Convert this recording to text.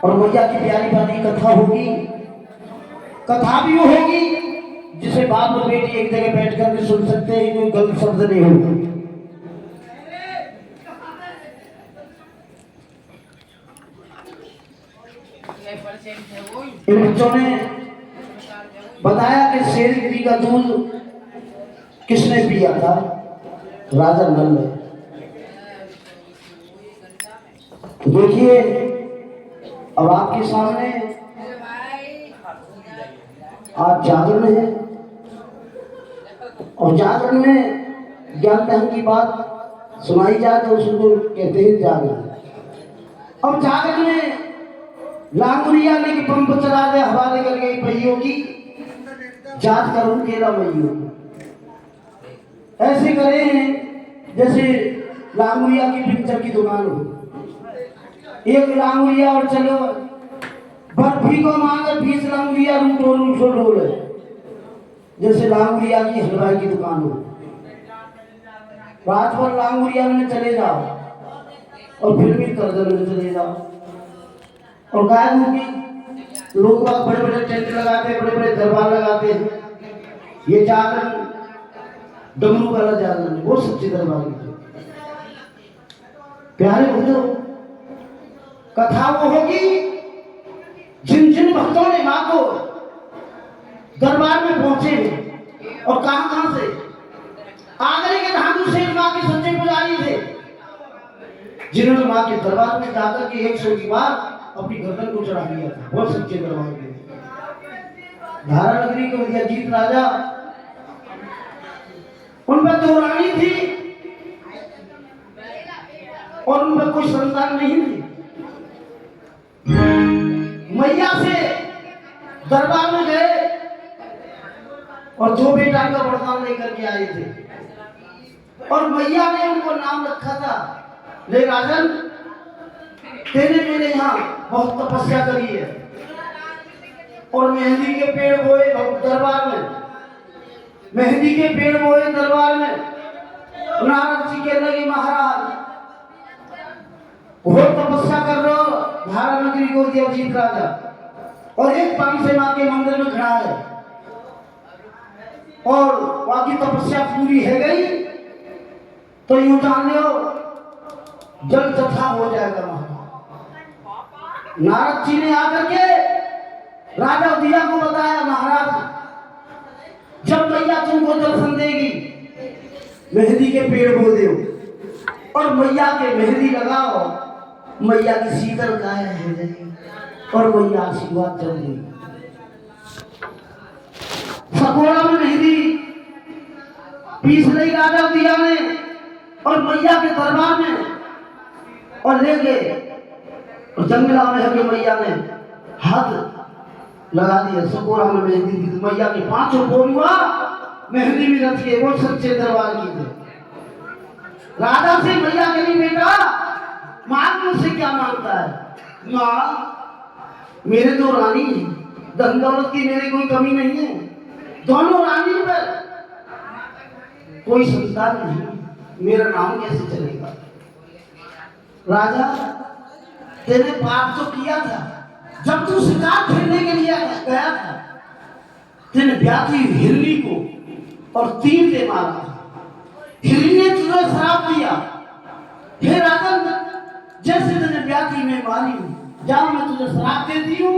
और मैया की प्यारी प्यारी कथा होगी। कथा भी वो होगी जिसे बाप और बेटी एक जगह बैठ कर सुन सकते हैं, कोई गलत शब्द नहीं होगा। इन बच्चों ने बताया कि शेरगिरी का दूध किसने पिया था? राजा नल ने। तो देखिए अब आपके सामने आज जागरण है और जागरण में ज्ञान दहन की बात सुनाई जाए तो उसको कहते हैं जागरण। अब जागरण में लांगुरिया ने कि पंप चला दे हवा निकल गई पहियों की, जात करूं केला मैयों। ऐसे करे हैं जैसे लांगुरिया की पिक्चर की दुकान हो, एक लांगुरिया और चलो बर्फी को मांगे 20 लांगुरिया रूटो डोले, जैसे लांगुरिया की हलवाई की दुकान हो। रात भर लांगुरिया में चले जाओ और फिल्मी कर्जन में चले जाओ और गाय होगी। लोग बड़े बड़े टेंट लगाते, बड़े बड़े दरबार लगाते हैं। ये जागरण डमरू वाला जागरण वो सच्चे दरबार की प्यारे भक्तों। कथा वो होगी जिन जिन भक्तों ने मां को दरबार में पहुंचे और कहां कहां से आगरे के धामू से मां के सच्चे पुजारी थे, जिन्होंने मां के दरबार में जाकर के 100 की बार अपनी गर्दन को चढ़ा दिया था। बहुत सच्चे दरबार के धारा नगरी को दिया जीत राजा। उनमें 2 रानी थी और उनमें कोई संतान नहीं थी। मैया से दरबार में गए और 2 बेटा का वरदान लेकर के आए थे और मैया ने उनको नाम रखा था, ले राजन तेरे मेरे यहाँ बहुत तपस्या करी है और मेहंदी के पेड़ बोए दरबार में, मेहंदी के पेड़ बोए दरबार में। नारद जी कहने लगे महाराज बहुत तपस्या कर रहे हो, धारा नगरी को दिया जीत राजा और एक पानी से मां के मंदिर में खड़ा है और बाकी तपस्या पूरी है गई तो यूं जान लो जल तथा हो जाएगा महाराज। नारद जी ने आकर के राजा दिया को बताया महाराज जब मैया तुमको दर्शन देगी मेहंदी के पेड़ बो दो और मैया के मेहंदी लगाओ, मैया की शीतल गाय हो जाएगी और मैया आशीर्वाद चल देगी। सकोड़ा में मेहंदी पीस ली राजा दिया ने और मैया के दरबार में और ले गए और जंगला में है मैया ने हाथ लगा दिया। सकोड़ा में मेहंदी दी, मैया के 5 बोलुआ मेहंदी भी रच के वो सच्चे दरबार की थे। राजा से मैया के लिए बेटा मां मुझसे क्या मांगता है? मां मेरे 2 रानी धन दौलत की मेरी कोई कमी नहीं है, दोनों रानी पर कोई संतान नहीं, मेरा नाम कैसे चलेगा? राजा तेरे पाप तो किया था जब तू शिकार खेलने के लिए गया था, तेने ब्याती हिरनी को और तीर से मारा था। हिरनी ने तुझे श्राप दिया, हे राजन जैसे तेने ब्याती में मारी, जाओ मैं तुझे श्राप देती हूँ